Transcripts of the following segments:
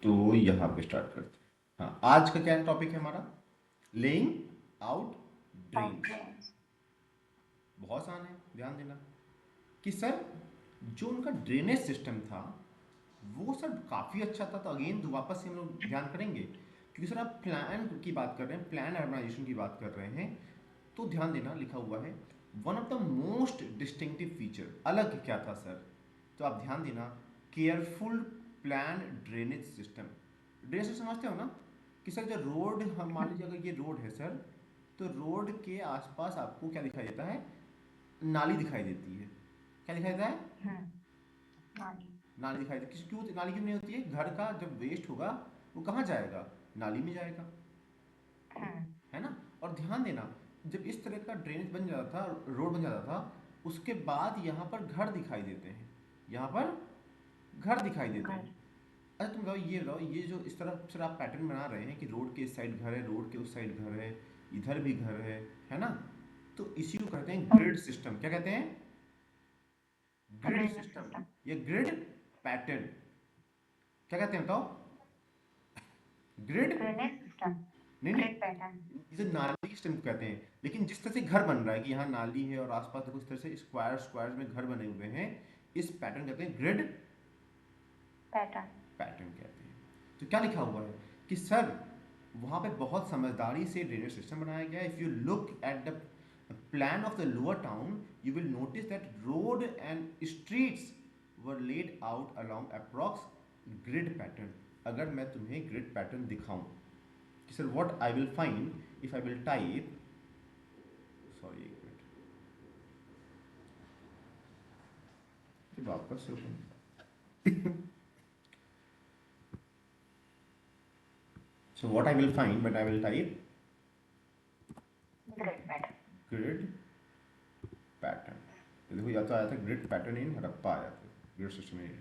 तो यहाँ पे स्टार्ट करते हैं। हाँ, आज का क्या टॉपिक है हमारा? Laying out drains. ओके। बहुत आसान है, ध्यान देना कि सर जो उनका ड्रेनेज सिस्टम था वो सर काफ़ी अच्छा था। तो अगेन वापस से हम लोग ध्यान करेंगे क्योंकि सर आप प्लान की बात कर रहे हैं, प्लान अर्बनाइजेशन की बात कर रहे हैं। तो ध्यान देना, लिखा हुआ है one of the most distinctive feature. अलग क्या था सर? तो आप ध्यान देना, careful plan drainage system. Drainage system समझते हो ना कि सर जो रोड, हम मान लीजिए अगर ये रोड है सर, तो रोड के आसपास आपको क्या दिखाई देता है? नाली दिखाई देती है। क्या दिखाई देता है? हम्म। नानी। नाली दिखाई देती है। क्यों नाली क्यों नहीं होती है? घर का जब वेस्ट होगा वो कहाँ जाएगा? नाली में जाएगा, हम्म। है ना? और ध्यान देना, जब इस तरह का ड्रेनेज बन जाता था, रोड बन जाता था, उसके बाद यहाँ पर घर दिखाई देते हैं। यहाँ पर घर दिखाई देते घर। हैं। अच्छा तुम बताओ, ये जो इस तरह सर आप पैटर्न बना रहे हैं कि रोड के इस साइड घर है, रोड के उस साइड घर है, इधर भी घर है ना? तो इसी को कहते हैं ग्रिड सिस्टम। क्या कहते हैं? Grid drainage system system. या ग्रिड पैटर्न। क्या कहते हैं बताओ? Grid, drainage system. नहीं ग्रिड पैटर्न। नहीं, इसे नाली सिस्टम कहते हैं। लेकिन जिस तरह से घर बन रहा है कि यहाँ नाली है और आसपास देखो इस तरह से स्क्वायर स्क्वायर में घर बने हुए हैं, इस पैटर्न कहते हैं ग्रिड पैटर्न। पैटर्न कहते हैं। तो क्या लिखा हुआ है कि सर वहाँ पे बहुत समझदारी से ड्रेनेज सिस्टम बनाया गया है। If you look at the plan of the lower town you will notice that road and streets were laid out along approx grid pattern. अगर मैं तुम्हें ग्रिड पैटर्न दिखाऊं कि sir what I will find if I will type, sorry एक minute वापस रुको। So what I will find when I will type grid pattern. grid pattern, तो देखो या तो आया था ग्रिड पैटर्न इन हड़प्पा, आया था grid system in.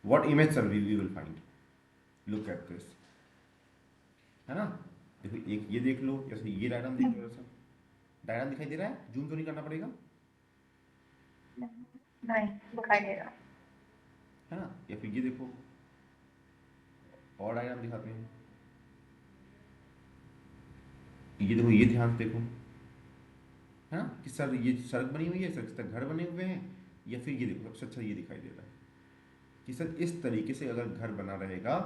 What image sir we will find? Look at this, है ना? देखो एक ये देख लो, या फिर ये डायग्राम देख लो। सर डायग्राम दिखाई दे रहा है? जूम तो नहीं करना पड़ेगा, नहीं दिखाई दे रहा। है ना? या फिर ये देखो, और डायग्राम दिखाते हैं। ये देखो, ये ध्यान से देखो, है ना कि सर ये सड़क बनी हुई है, सर इस तरह घर बने हुए हैं। या फिर ये देखो, सबसे अच्छा ये दिखाई दे रहा है कि सर इस तरीके से अगर घर बना रहेगा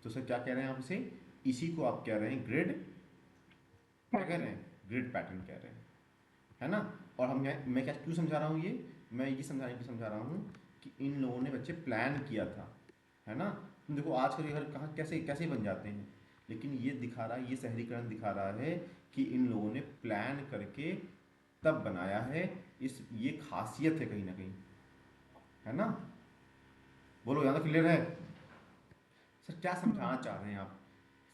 तो सर क्या कह रहे हैं आप इसे? इसी को आप कह रहे हैं ग्रिड, क्या कह रहे हैं? ग्रिड पैटर्न कह रहे हैं, है ना? और हम यहाँ मैं क्या क्यों समझा रहा हूँ ये? मैं ये समझाने के लिए समझा रहा हूँ कि इन लोगों ने बच्चे प्लान किया था, है ना? तुम देखो आजकल ये घर कहाँ कैसे कैसे बन जाते हैं, लेकिन ये दिखा रहा है, ये शहरीकरण दिखा रहा है कि इन लोगों ने प्लान करके तब बनाया है। इस ये खासियत है कहीं ना कहीं, है ना? बोलो, यहाँ तो क्लियर है? सर क्या समझाना चाह रहे हैं आप?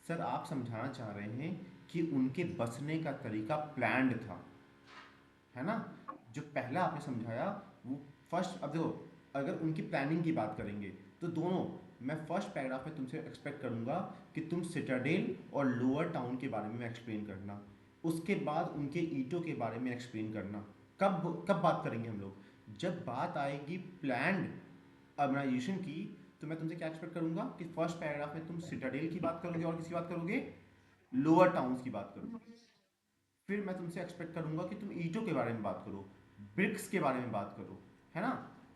सर आप समझाना चाह रहे हैं कि उनके बसने का तरीका प्लान्ड था, है ना? जो पहला आपने समझाया वो फर्स्ट। अब देखो, अगर उनकी प्लानिंग की बात करेंगे तो दोनों, मैं फर्स्ट पैराग्राफ में तुमसे एक्सपेक्ट करूंगा कि तुम सिटाडेल और लोअर टाउन के बारे में एक्सप्लेन करना। उसके बाद उनके ईंटों के बारे में एक्सप्लेन करना। कब कब बात करेंगे हम लोग? जब बात आएगी प्लान्ड अर्बनाइजेशन की, तो मैं तुमसे क्या एक्सपेक्ट करूंगा कि फर्स्ट पैराग्राफ में तुम सिटाडेल की बात करोगे और किसकी बात करोगे? लोअर टाउन्स की बात करोगे। फिर मैं तुमसे एक्सपेक्ट करूंगा कि तुम ईंटों के बारे में बात करो, ब्रिक्स के बारे में बात करो, है ना?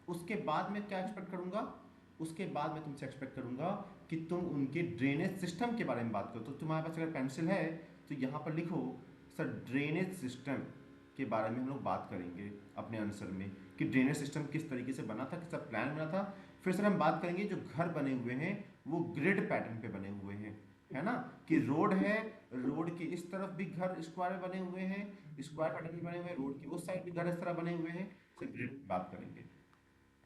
उसके बाद मैं क्या एक्सपेक्ट करूंगा? उसके बाद मैं तुमसे एक्सपेक्ट करूंगा कि तुम उनके ड्रेनेज सिस्टम के बारे में बात करो। तो तुम्हारे पास अगर पेंसिल है तो यहाँ पर लिखो सर ड्रेनेज सिस्टम के बारे में हम लोग बात करेंगे अपने आंसर में कि ड्रेनेज सिस्टम किस तरीके से बना था, किसका प्लान बना था। फिर सर हम बात करेंगे जो घर बने हुए हैं वो ग्रिड पैटर्न पे बने हुए हैं, है ना? कि रोड है, रोड के इस तरफ भी घर स्क्वायर बने हुए हैं, स्क्वायर पैटर्न भी बने हुए हैं, रोड की उस साइड भी घर इस तरह बने हुए हैं। सर ग्रिड की बात करेंगे।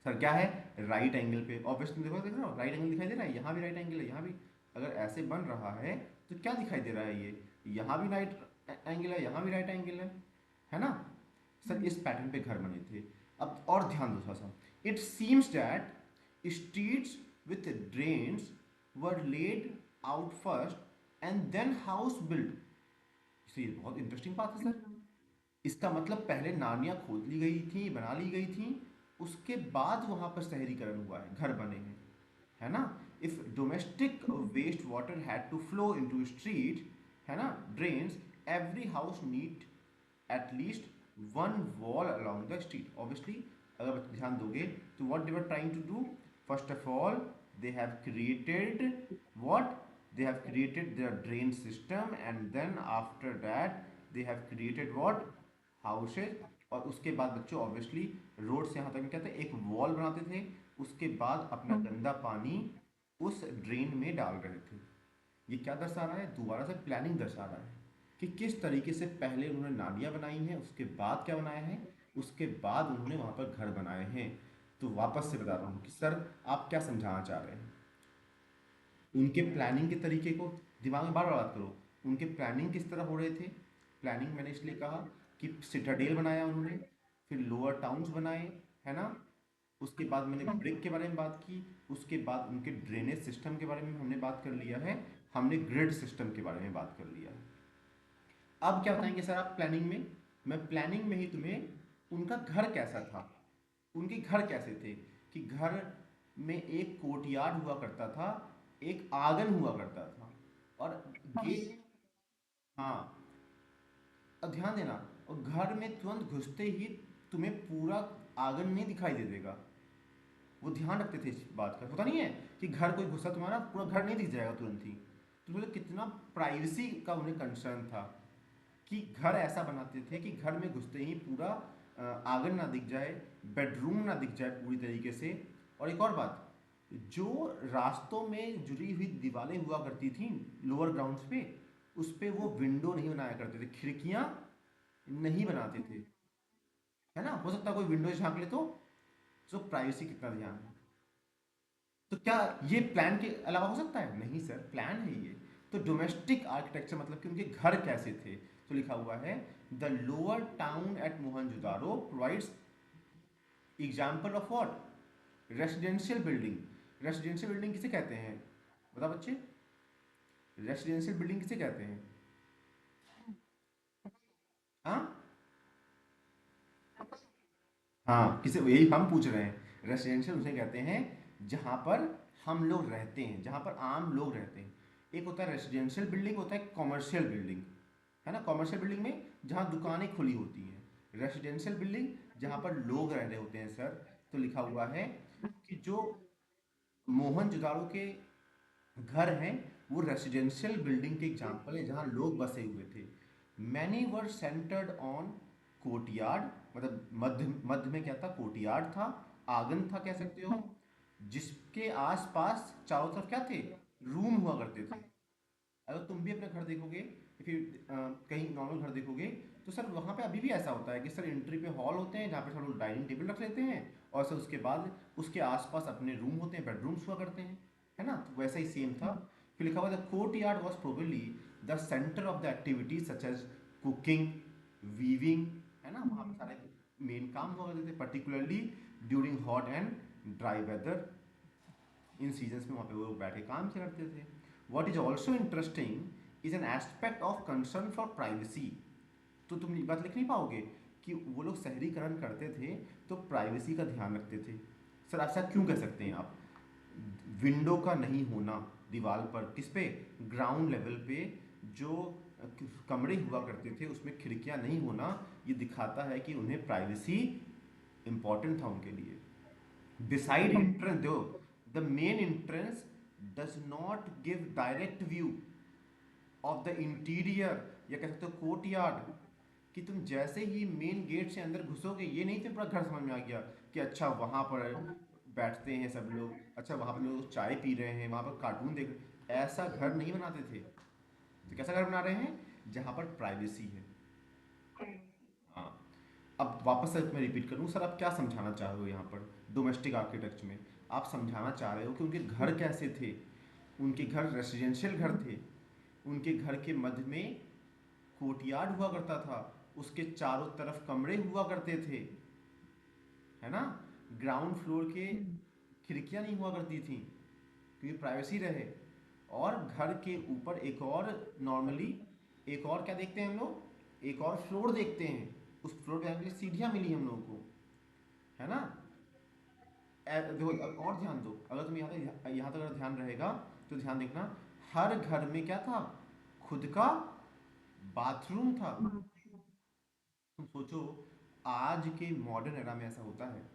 सर क्या है? राइट एंगल पे ऑब्वियसली, देखो देख रहे हो राइट एंगल दिखाई दे रहा है, यहाँ भी राइट एंगल है, यहाँ भी। अगर ऐसे बन रहा है तो क्या दिखाई दे रहा है? ये यहाँ भी राइट एंगल है, यहाँ भी राइट एंगल है ना? सर इस पैटर्न पे घर बने थे। अब और ध्यान दो थोड़ा सा। It seems that streets with drains were laid out first and then house built. ये बहुत इंटरेस्टिंग बात है सर। इसका मतलब पहले नालियाँ खोद ली गई थी, बना ली गई थी, उसके बाद वहाँ पर शहरीकरण हुआ है, घर बने हैं, है ना? If domestic waste water had to flow into street, है ना, drains, every house need at least one wall along the street. Obviously अगर ध्यान दोगे तो what they were trying to do, first of all they have created what, they have created their drain system, and then after that they have created what, houses। और उसके बाद बच्चों obviously road से यहाँ तक क्या थे, एक वॉल बनाते थे, उसके बाद अपना गंदा पानी उस ड्रेन में डाल रहे थे। ये क्या दर्शा रहा है, दोबारा से प्लानिंग दर्शा रहा है कि किस तरीके से पहले उन्होंने नालियाँ बनाई हैं, उसके बाद क्या बनाया है, उसके बाद उन्होंने वहाँ पर घर बनाए हैं। तो वापस से बता रहा हूँ कि सर आप क्या समझाना चाह रहे हैं, उनके प्लानिंग के तरीके को दिमाग में बार बार बात करो। उनके प्लानिंग किस तरह हो रहे थे, प्लानिंग मैंने इसलिए कहा कि सिटाडेल बनाया उन्होंने, फिर लोअर टाउन्स बनाए, है ना, उसके बाद मैंने ब्रिक के बारे में बात की, उसके बाद उनके ड्रेनेज सिस्टम के बारे में हमने बात कर लिया है, हमने ग्रिड सिस्टम के बारे में बात कर लिया है। अब क्या बताएंगे सर आप प्लानिंग में, मैं प्लानिंग में ही तुम्हें उनका घर कैसा था, उनके घर कैसे थे, कि घर में एक कोर्टयार्ड हुआ करता था, एक आंगन हुआ करता था, और गेट, हाँ, अब ध्यान देना, और घर में तुरंत घुसते ही तुम्हें पूरा आंगन नहीं दिखाई दे देगा। वो ध्यान रखते थे इस बात का, पता नहीं है कि घर कोई घुसा तुम्हारा पूरा घर नहीं दिख जाएगा तुरंत ही। तो मतलब कितना प्राइवेसी का उन्हें कंसर्न था कि घर ऐसा बनाते थे कि घर में घुसते ही पूरा आंगन ना दिख जाए, बेडरूम ना दिख जाए पूरी तरीके से। और एक और बात, जो रास्तों में जुड़ी हुई दीवारें हुआ करती थी लोअर ग्राउंड्स पे, उस पे वो विंडो नहीं बनाया करते थे, खिड़कियां नहीं बनाते थे, है ना, हो सकता है कोई विंडो से झांक ले तो प्राइवेसी कितना ध्यान है। तो क्या ये प्लान के अलावा हो सकता है, नहीं सर प्लान है ये। तो डोमेस्टिक आर्किटेक्चर मतलब कि उनके घर कैसे थे, तो लिखा हुआ है the lower town eight Mohenjodaro provides example of what, residential building. Residential building किसे कहते हैं, बता बच्चे, रेसिडेंशियल बिल्डिंग किसे कहते हैं, हाँ, हाँ किसे, यही हम पूछ रहे हैं। रेसिडेंशियल उसे कहते हैं जहाँ पर हम लोग रहते हैं, जहाँ पर आम लोग रहते हैं। एक होता है रेसिडेंशियल बिल्डिंग, होता है कॉमर्शियल बिल्डिंग, है ना, कॉमर्शियल बिल्डिंग में जहाँ दुकानें खुली होती हैं, रेसिडेंशियल बिल्डिंग जहाँ पर लोग रह रहे होते हैं सर। तो लिखा हुआ है कि जो मोहनजोदाड़ो के घर हैं वो रेसिडेंशियल बिल्डिंग के एग्जाम्पल है जहाँ लोग बसे हुए थे। Many were centred on courtyard, मतलब मध्य मध्य में क्या था, कोर्टयार्ड था, आंगन था कह सकते हो, जिसके आसपास चारों तरफ क्या थे, रूम हुआ करते थे। अगर तुम भी अपने घर देखोगे या फिर कहीं नॉर्मल घर देखोगे तो सर वहाँ पे अभी भी ऐसा होता है कि सर एंट्री पे हॉल होते हैं जहाँ पे सब लोग डाइनिंग टेबल रख लेते हैं, और सर उसके बाद उसके आसपास अपने रूम होते हैं, बेडरूम्स हुआ करते हैं, है ना, तो वैसा ही सेम था। फिर लिखा हुआ the courtyard was probably the centre of the activities such as cooking, weaving, है ना, वहाँ पे सारे मेन काम हुआ करते थे, particularly during hot and dry weather. इन सीजन्स में वहाँ पे वो लोग बैठ के काम से करते थे। What is also interesting is an aspect of concern for privacy. तो तुम ये बात लिख नहीं पाओगे कि वो लोग शहरीकरण करते थे तो प्राइवेसी का ध्यान रखते थे। सर ऐसा क्यों कह सकते हैं आप, विंडो का नहीं होना दीवार पर, किस पे, ग्राउंड लेवल पे जो कमरे हुआ करते थे उसमें खिड़कियां नहीं होना, ये दिखाता है कि उन्हें प्राइवेसी इंपॉर्टेंट था उनके लिए। Beside entrance, though, the main entrance does not give direct view of the interior, या कह सकते हो कोर्ट यार्ड, कि तुम जैसे ही मेन गेट से अंदर घुसोगे ये नहीं तो पूरा घर समझ में आ गया कि अच्छा वहाँ पर बैठते हैं सब लोग, अच्छा वहाँ पर लोग चाय पी रहे हैं, वहाँ पर कार्टून देख रहे हैं। ऐसा घर नहीं बनाते थे। तो कैसा घर बना रहे हैं, जहाँ पर प्राइवेसी है। हाँ, अब वापस से मैं रिपीट करूँ सर, आप क्या समझाना चाह रहे हो यहाँ पर डोमेस्टिक आर्किटेक्चर में, आप समझाना चाह रहे हो कि उनके घर कैसे थे, उनके घर रेसिडेंशियल घर थे, उनके घर के मध्य में कोर्टयार्ड हुआ करता था, उसके चारों तरफ कमरे हुआ करते थे, है ना, ग्राउंड फ्लोर के खिड़कियां नहीं हुआ करती थी क्योंकि प्राइवेसी रहे। और घर के ऊपर एक और नॉर्मली एक और क्या देखते हैं हम लोग, एक और फ्लोर देखते हैं, उस फ्लोर पे जाने के लिए सीढ़ियां मिली हम लोगों को, है ना। देखो और ध्यान दो, अगर तुम यहाँ तक अगर ध्यान रहेगा तो ध्यान देखना, हर घर में क्या था, खुद का बाथरूम था। तुम सोचो, आज के मॉडर्न एरा में ऐसा होता है।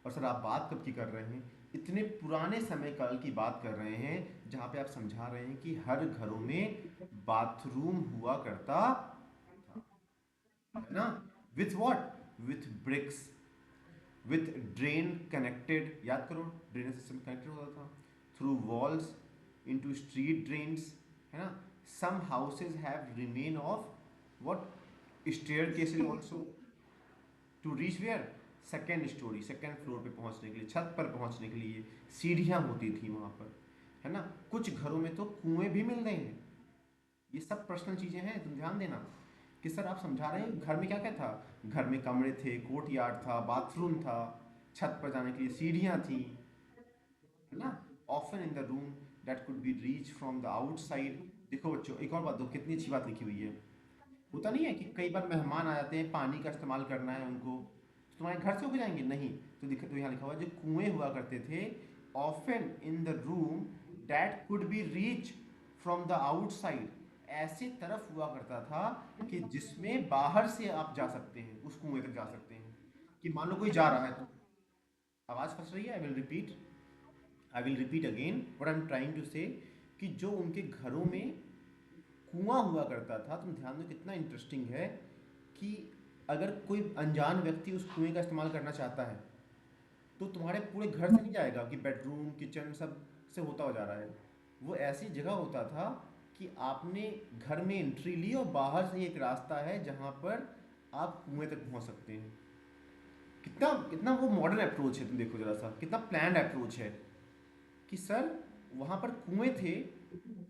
और सर आप बात कब की कर रहे हैं, इतने पुराने समय काल की बात कर रहे हैं जहाँ पे आप समझा रहे हैं कि हर घरों में बाथरूम हुआ करता था, है ना। With what, with bricks, with drain connected, याद करो ड्रेनेज सिस्टम कनेक्टेड होता था through walls into street drains, है ना। Some houses have remain of what, staircases also to reach where, second storey, second floor पे पहुंचने के लिए, छत पर पहुंचने के लिए सीढ़ियां होती थी वहां पर, है ना। कुछ घरों में तो कुएं भी मिल रहे हैं। ये सब पर्सनल चीजें हैं, तुम ध्यान देना कि सर आप समझा रहे हैं घर में क्या क्या था। घर में कमरे थे, कोर्टयार्ड था, बाथरूम था, छत पर जाने के लिए सीढ़ियां थी, है ना। Often in the room that could be reach from the outside. देखो बच्चों, एक और बात दो, कितनी अच्छी बात लिखी हुई है। होता नहीं है कि कई बार मेहमान आ जाते हैं, पानी का इस्तेमाल करना है उनको, तो तुम्हारे घर से होके जाएंगे नहीं, तो यहाँ लिखा हुआ है जो कुएं हुआ करते थे, often in the room that could be reach from the outside, ऐसे तरफ हुआ करता था कि जिसमें बाहर से आप जा सकते हैं, उस कुएं तक जा सकते हैं। कि मान लो कोई जा रहा है तो, आवाज फंस रही है, I will repeat again what I am trying to say, कि जो उनके घरों में कुआं हुआ करता था, तुम ध्यान दो कितना इंटरेस्टिंग है, कि अगर कोई अनजान व्यक्ति उस कुएं का इस्तेमाल करना चाहता है तो तुम्हारे पूरे घर से नहीं जाएगा कि बेडरूम किचन सब से होता हो जा रहा है। वो ऐसी जगह होता था कि आपने घर में एंट्री ली और बाहर से ही एक रास्ता है जहां पर आप कुएं तक पहुंच सकते हैं। कितना कितना वो मॉडर्न अप्रोच है, तुम देखो जरा सा कितना प्लान्ड अप्रोच है, कि सर वहां पर कुएं थे,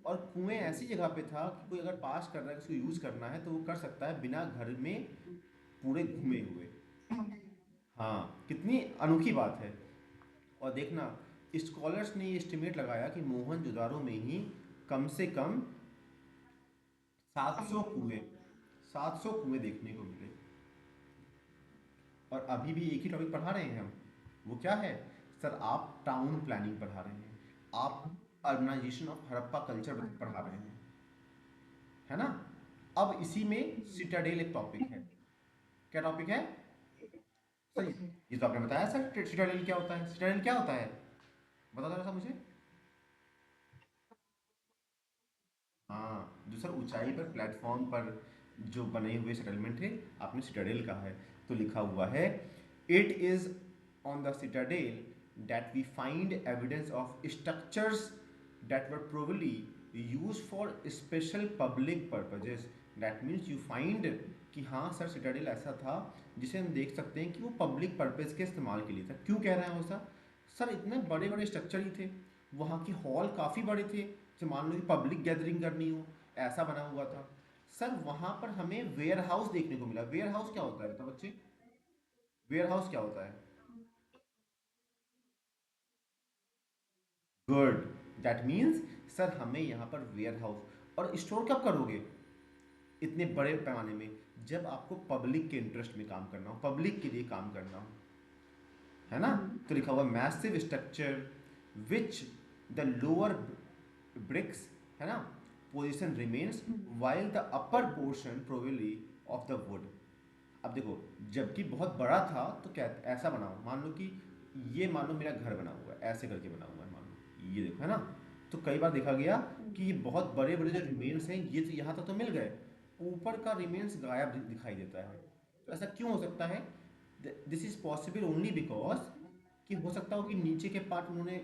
और कुएं ऐसी जगह पे था कि कोई अगर पास कर रहा है, उसको यूज करना है तो वो कर सकता है बिना घर में पूरे घूमे हुए। हाँ, कितनी अनोखी बात है। और देखना, स्कॉलर्स ने ये एस्टिमेट लगाया कि मोहनजोदाड़ो में ही कम से कम 700 कुएं, 700 कुएं देखने को मिले। और अभी भी एक ही टॉपिक पढ़ा रहे हैं हम, वो क्या है, सर आप टाउन प्लानिंग पढ़ा रहे हैं, आप अर्बनाइजेशन ऑफ हड़प्पा कल्चर पढ़ा रहे हैं, है ना। अब इसी में सिटाडेल एक टॉपिक है। क्या टॉपिक है सर, ये तो आपने बताया सर, सिटाडेल क्या होता है, सिटाडेल क्या होता है, बता दो सा मुझे। हाँ, जो सर ऊंचाई पर प्लेटफॉर्म पर जो बने हुए सेटलमेंट है, आपने सिटाडेल कहा है, तो लिखा हुआ है, it is on the citadel that we find evidence of structures that were probably use for special public purposes. That means you find कि हाँ सर सिटाडेल ऐसा था जिसे हम देख सकते हैं कि वो पब्लिक पर्पज के इस्तेमाल के लिए था। क्यों कह रहे हैं वो सर, सर इतने बड़े बड़े स्ट्रक्चर ही थे, वहाँ के हॉल काफ़ी बड़े थे, जैसे मान लो कि पब्लिक गैदरिंग करनी हो, ऐसा बना हुआ था। सर वहाँ पर हमें वेयर हाउस देखने को मिला। वेयर हाउस क्या होता है बताओ बच्चे, वेयर हाउस क्या होता है। गुड, दैट मीन्स सर हमें यहाँ पर वेयर हाउस, और स्टोर कब करोगे इतने बड़े पैमाने में, जब आपको पब्लिक के इंटरेस्ट में काम करना हो, पब्लिक के लिए काम करना हो, है ना। तो लिखा हुआ massive structure which the lower bricks, है ना, position remains while the upper portion probably of the wood. अब देखो, जबकि बहुत बड़ा था तो क्या ऐसा बनाओ, मान लो कि ये मान लो मेरा घर बना हुआ है, ऐसे करके बना हुआ है, मान लो ये देखो, है ना। तो कई बार देखा गया कि ये बहुत बड़े बड़े जो रिमेन्स हैं, ये तो यहाँ तक तो मिल गए, ऊपर का रिमेन्स गायब दिखाई देता है। तो ऐसा क्यों हो सकता है, this is possible only because, कि हो सकता हो कि नीचे के पार्ट उन्होंने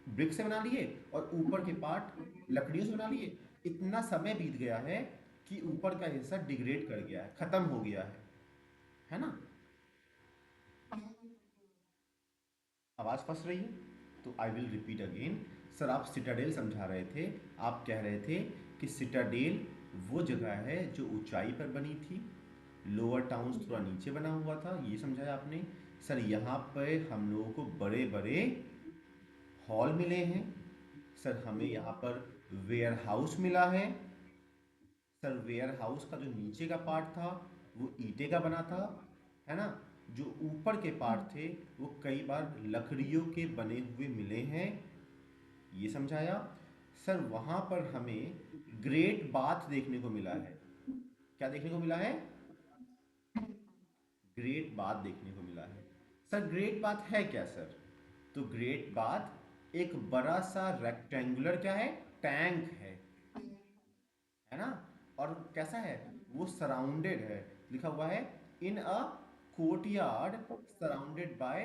ब्रिक से बना लिए और ऊपर के पार्ट लकड़ियों से बना लिए। इतना समय बीत गया है कि ऊपर का हिस्सा डिग्रेड कर गया है, खत्म हो गया है ना। आवाज फंस रही है, तो आई विल रिपीट अगेन। सर आप सिटाडेल समझा रहे थे, आप कह रहे थे कि सिटाडेल वो जगह है जो ऊंचाई पर बनी थी, लोअर टाउन्स थोड़ा नीचे बना हुआ था, ये समझाया आपने। सर यहाँ पे हम लोगों को बड़े बड़े हॉल मिले हैं, सर हमें यहाँ पर वेयर हाउस मिला है, सर वेयर हाउस का जो नीचे का पार्ट था वो ईंटे का बना था, है ना। जो ऊपर के पार्ट थे वो कई बार लकड़ियों के बने हुए मिले हैं, ये समझाया। सर वहां पर हमें ग्रेट बाथ देखने को मिला है। क्या देखने को मिला है? ग्रेट बाथ देखने को मिला है। सर ग्रेट बाथ है क्या सर? तो ग्रेट बाथ एक बड़ा सा रेक्टेंगुलर क्या है, टैंक है ना। और कैसा है वो, सराउंडेड है, लिखा हुआ है in a courtyard surrounded by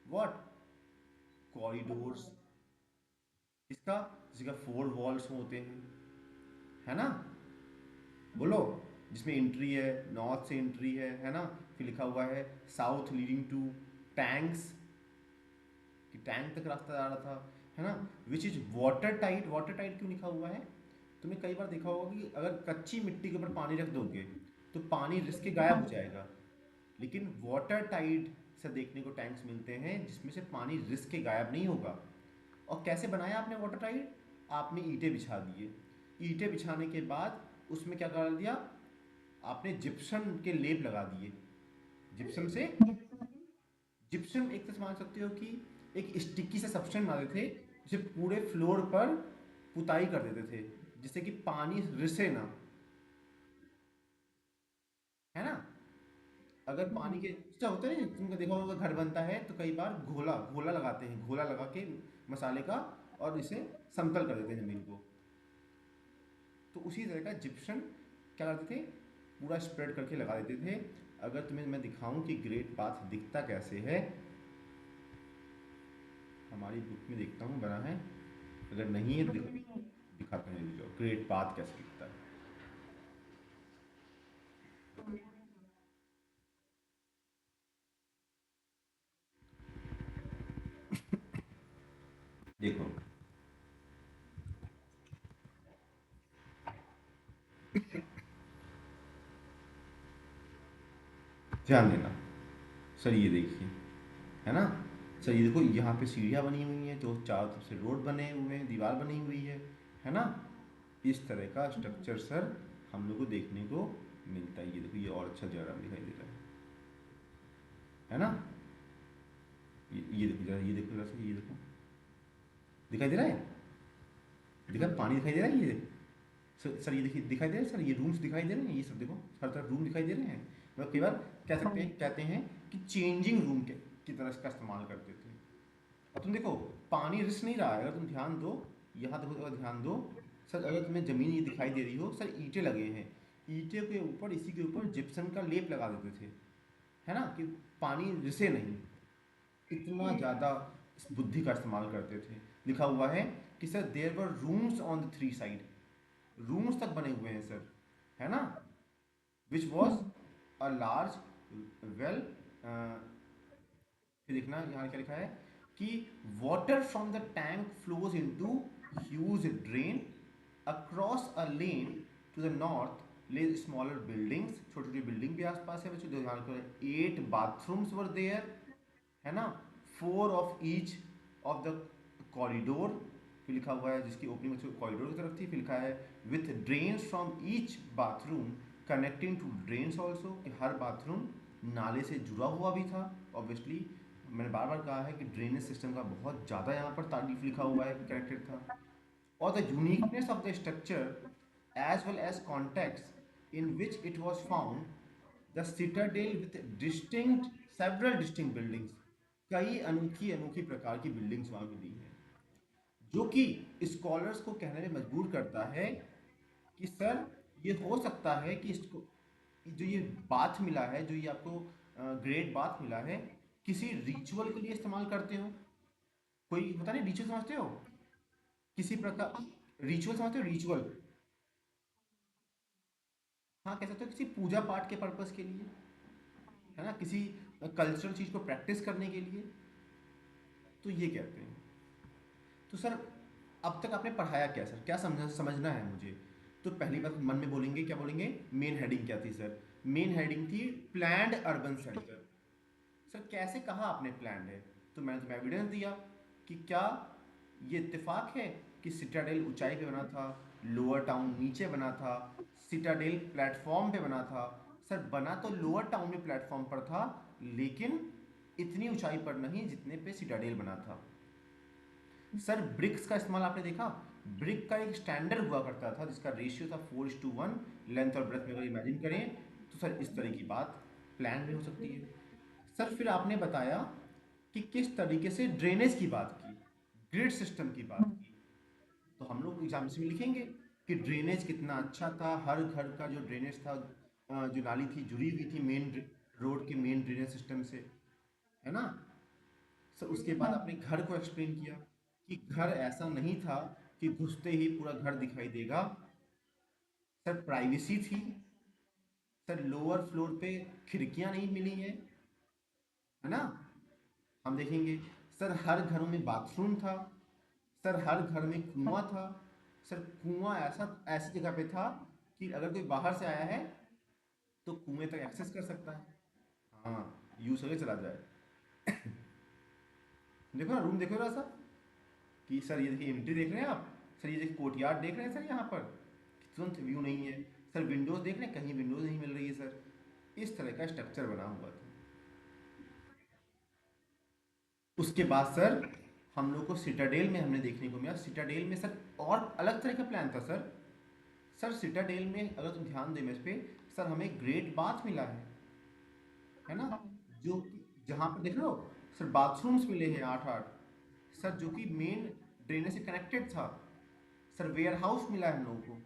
what, corridors. इसका, जिसका 4 वॉल्स होते हैं, है ना, बोलो, जिसमें एंट्री है, नॉर्थ से एंट्री है ना। फिर लिखा हुआ है साउथ लीडिंग टू टैंक्स, कि टैंक तक रास्ता जा रहा था, है ना। Which is water tight. Water tight क्यों लिखा हुआ है? तुमने कई बार देखा होगा कि अगर कच्ची मिट्टी के ऊपर पानी रख दोगे तो पानी रिस के गायब हो जाएगा, लेकिन वाटर टाइट से देखने को टैंक्स मिलते हैं जिसमें से पानी रिस के गायब नहीं होगा। और कैसे बनाया आपने वाटर टाइट? आपने ईंटें बिछा दिए, ईंटें बिछाने के बाद उसमें क्या कर दिया आपने, जिप्सम के लेप लगा दिए। जिप्सम से, जिप्सम एक तरह से मान सकते हो कि एक स्टिकी सा सब्सटेंस बनाते थे, जिसे पूरे फ्लोर पर पुताई कर देते थे, जिससे कि पानी रिसे ना, है ना। अगर पानी के क्या होता है ना, तुमने देखा होगा घर बनता है तो कई बार घोला घोला लगाते हैं, घोला लगा के मसाले का, और इसे समतल कर देते हैं जमीन को। तो उसी तरह का जिप्सम क्या करते थे, पूरा स्प्रेड करके लगा देते थे। अगर तुम्हें मैं दिखाऊं कि ग्रेट बाथ दिखता कैसे है, हमारी बुक में देखता हूँ बना है, अगर नहीं है दिखाते हैं, जो ग्रेट बाथ कैसे दिखता है। देखो, ध्यान देना। सर ये देखिए, है ना। सर ये देखो, यहाँ पे सीढ़ियाँ बनी हुई हैं, जो चारों तरफ से रोड बने हुए हैं, दीवार बनी हुई है ना। इस तरह का स्ट्रक्चर सर हम लोग को देखने को मिलता है। ये देखो, ये और अच्छा जरा दिखाई दे रहा है ना। ये देखो जरा, ये देखो जरा सा, ये देखो दिखाई दे रहा है, दिखा, पानी दिखाई दे रहा है ये। सर ये देखिए, दिखाई दे रहा है सर, ये रूम्स दिखाई दे रहे हैं, ये सब देखो हर तरफ रूम दिखाई दे रहे हैं। मतलब कई बार कह सकते हैं, कहते हैं कि चेंजिंग रूम के की तरह इसका इस्तेमाल करते थे। और तुम देखो, पानी रिस नहीं रहा है, अगर तुम ध्यान दो, यहाँ देखो, अगर ध्यान दो सर, अगर तुम्हें ज़मीन ये दिखाई दे रही हो सर, ईंटें लगे हैं, ईंटे के ऊपर, इसी के ऊपर जिप्सम का लेप लगा देते थे, है ना, कि पानी रिसे नहीं। इतना ज़्यादा इस बुद्धि का इस्तेमाल करते थे। लिखा हुआ है कि sir there were rooms on the 3 side, rooms तक बने हुए हैं सर, है ना। Which was a large well, फिर देखना यहाँ क्या लिखा है कि water from the tank flows into huge drain across a lane to the north lay smaller buildings. छोटी छोटी बिल्डिंग भी आसपास है बच्चों, ध्यान करें। 8 बाथरूम्स वर देयर, है ना। 4 of each of the corridor, फिर लिखा हुआ है जिसकी ओपनिंग बच्चों कॉरिडोर की तरफ थी, फिर लिखा है with drains from each bathroom connecting to drains also, कि हर बाथरूम नाले से जुड़ा हुआ भी था। ऑब्वियसली मैंने बार बार कहा है कि ड्रेनेज सिस्टम का बहुत ज़्यादा यहाँ पर तारीफ लिखा हुआ है, कनेक्टेड था। और the uniqueness of the structure as well as context in which it was found, the citadel with distinct several distinct buildings, कई अनोखी अनोखी प्रकार की बिल्डिंग्स वहाँ मिली हैं, जो कि स्कॉलर्स को कहने में मजबूर करता है कि सर ये हो सकता है कि इसको, जो ये बाथ मिला है, जो ये आपको ग्रेट बाथ मिला है, किसी रिचुअल के लिए इस्तेमाल करते हो। कोई पता नहीं, रिचुअल समझते हो, किसी प्रकार, रिचुअल समझते हो, रिचुअल, हाँ कह सकते हो किसी पूजा पाठ के पर्पस के लिए, है ना, किसी कल्चरल चीज़ को प्रैक्टिस करने के लिए, तो ये कहते हैं। तो सर अब तक आपने पढ़ाया क्या सर, क्या समझना है मुझे? तो पहली बात मन में बोलेंगे, क्या बोलेंगे, मेन हेडिंग क्या थी सर? मेन हेडिंग थी प्लैंड अर्बन सेंटर। सर कैसे कहा आपने प्लैंड है? तो मैंने तुम्हें एविडेंस दिया कि क्या ये इत्तेफाक है कि सिटाडेल ऊंचाई पे बना था, लोअर टाउन नीचे बना था, सिटाडेल प्लेटफॉर्म पे बना था। सर बना तो लोअर टाउन में प्लेटफॉर्म पर था, लेकिन इतनी ऊंचाई पर नहीं जितने पे सिटाडेल बना था। सर ब्रिक्स का इस्तेमाल आपने देखा, ब्रिक का एक स्टैंडर्ड हुआ करता था जिसका रेशियो था 4:1, लेंथ और ब्रेथ में अगर इमेजिन करें तो सर इस तरह की बात प्लान में हो सकती है। सर फिर आपने बताया कि किस तरीके से ड्रेनेज की बात की, ग्रिड सिस्टम की बात की, तो हम लोग एग्जाम्स में लिखेंगे कि ड्रेनेज कितना अच्छा था, हर घर का जो ड्रेनेज था, जो नाली थी जुड़ी हुई थी मेन रोड के मेन ड्रेनेज सिस्टम से, है ना। सर उसके बाद आपने घर को एक्सप्लेन किया कि घर ऐसा नहीं था कि घुसते ही पूरा घर दिखाई देगा। सर प्राइवेसी थी। सर लोअर फ्लोर पे खिड़कियां नहीं मिली हैं, है ना, हम देखेंगे। सर हर घरों में बाथरूम था। सर हर घर में कुआं था। सर कुआं ऐसा ऐसी जगह पे था कि अगर कोई बाहर से आया है तो कुएं तक एक्सेस कर सकता है, हाँ यूज करके चला जाए। देखो ना रूम, देखो ना सर कि सर ये देखिए एंट्री देख रहे हैं आप, सर ये देखिए कोर्टयार्ड देख रहे हैं सर यहाँ पर, तुरंत व्यू नहीं है। सर विंडोज देख रहे हैं, कहीं विंडोज नहीं मिल रही है सर। इस तरह का स्ट्रक्चर बना हुआ था। उसके बाद सर हम लोग को सिटाडेल में हमने देखने को मिला, सिटाडेल में सर और अलग तरह का प्लान था सर। सर सिटाडेल में अगर तुम ध्यान दें इस पे, सर हमें ग्रेट बाथ मिला है ना, जो जहाँ पर देख रहे हो सर बाथरूम्स मिले हैं 8-8, सर जो कि मेन ड्रेनेज से कनेक्टेड था। सर वेयर हाउस मिला है हम लोगों को।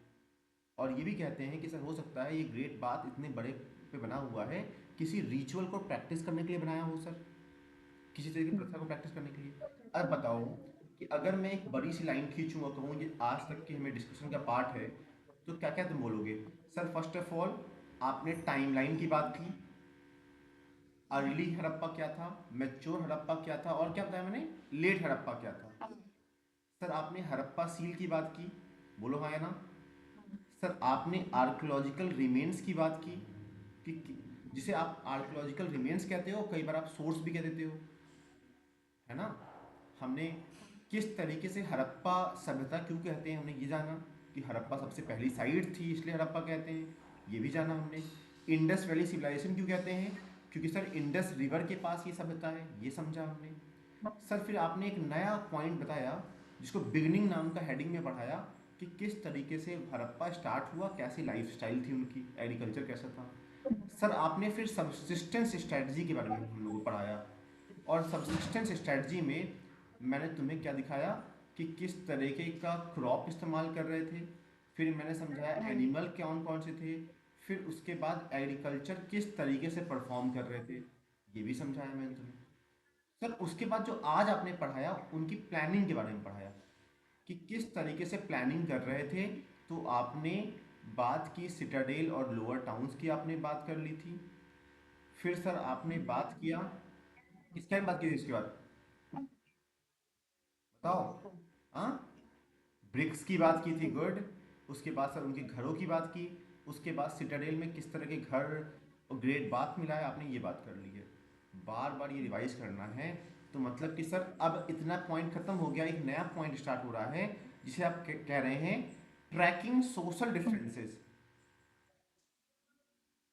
और ये भी कहते हैं कि सर हो सकता है ये ग्रेट बाथ इतने बड़े पे बना हुआ है किसी रिचुअल को प्रैक्टिस करने के लिए बनाया हो सर, किसी तरह की प्रथा को प्रैक्टिस करने के लिए। अब बताओ कि अगर मैं एक बड़ी सी लाइन खींचूं और कहूँ ये आज तक के हमें डिस्कशन का पार्ट है, तो क्या क्या तुम बोलोगे। सर फर्स्ट ऑफ ऑल आपने टाइमलाइन की बात की, अर्ली हड़प्पा क्या था, मैच्योर हड़प्पा क्या था, और क्या बताया मैंने, लेट हड़प्पा क्या था। सर आपने हड़प्पा सील की बात की, बोलो हाँ या ना। सर आपने आर्कियोलॉजिकल रिमेन्स की बात की जिसे आप आर्कियोलॉजिकल रिमेन्स कहते हो, कई बार आप सोर्स भी कह देते हो, है ना। हमने किस तरीके से हड़प्पा सभ्यता क्यों कहते हैं हमने ये जाना, कि हड़प्पा सबसे पहली साइट थी इसलिए हड़प्पा कहते हैं, ये भी जाना हमने। इंडस वैली सिविलाइजेशन क्यों कहते हैं, क्योंकि सर इंडस रिवर के पास ये सभ्यता है, ये समझा हमने। सर फिर आपने एक नया पॉइंट बताया जिसको बिगनिंग नाम का हेडिंग में पढ़ाया, कि किस तरीके से हड़प्पा स्टार्ट हुआ, कैसी लाइफस्टाइल थी उनकी, एग्रीकल्चर कैसा था। सर आपने फिर सबसिस्टेंस स्ट्रेटजी के बारे में हम लोगों को पढ़ाया, और सबसिस्टेंस स्ट्रेटजी में मैंने तुम्हें क्या दिखाया कि किस तरीके का क्रॉप इस्तेमाल कर रहे थे। फिर मैंने समझाया एनिमल कौन कौन से थे। फिर उसके बाद एग्रीकल्चर किस तरीके से परफॉर्म कर रहे थे, ये भी समझाया मैंने तुम्हें। सर उसके बाद जो आज आपने पढ़ाया उनकी प्लानिंग के बारे में पढ़ाया कि किस तरीके से प्लानिंग कर रहे थे। तो आपने बात की सिटाडेल और लोअर टाउन्स की आपने बात कर ली थी। फिर सर आपने बात किया, किसके बारे में बात की थी इसके बाद, बताओ। हाँ, ब्रिक्स की बात की थी, गुड। उसके बाद सर उनके घरों की बात की। उसके बाद सिटाडेल में किस तरह के घर और ग्रेट बात मिला है, आपने ये बात कर ली है। बार बार ये रिवाइज करना है, तो मतलब कि सर अब इतना पॉइंट खत्म हो गया, एक नया पॉइंट स्टार्ट हो रहा है जिसे आप कह रहे हैं ट्रैकिंग सोशल डिफरेंसेस।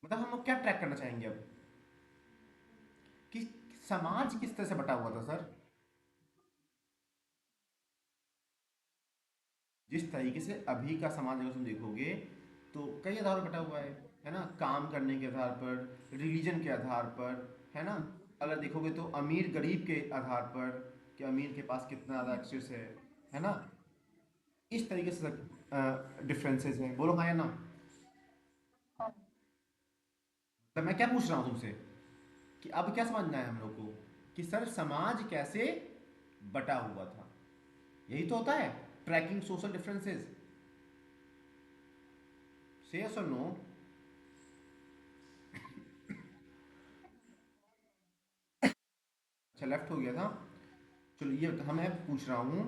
मतलब हम लोग क्या ट्रैक करना चाहेंगे अब, कि समाज किस तरह से बटा हुआ था सर। जिस तरीके से अभी का समाज अगर तुम देखोगे तो कई आधार पर बटा हुआ है ना, काम करने के आधार पर, रिलीजन के आधार पर, है ना। अगर देखोगे तो अमीर गरीब के आधार पर, कि अमीर के पास कितना ज़्यादा एक्सेस है ना। इस तरीके से डिफरेंसेस हैं, बोलो हाँ या ना। तो मैं क्या पूछ रहा हूँ तुमसे, कि अब क्या समझना है हम लोग को, कि सर समाज कैसे बटा हुआ था, यही तो होता है ट्रैकिंग सोशल डिफरेंसेस। से यस और नो। अच्छा लेफ्ट हो गया था। चलो ये मैं पूछ रहा हूँ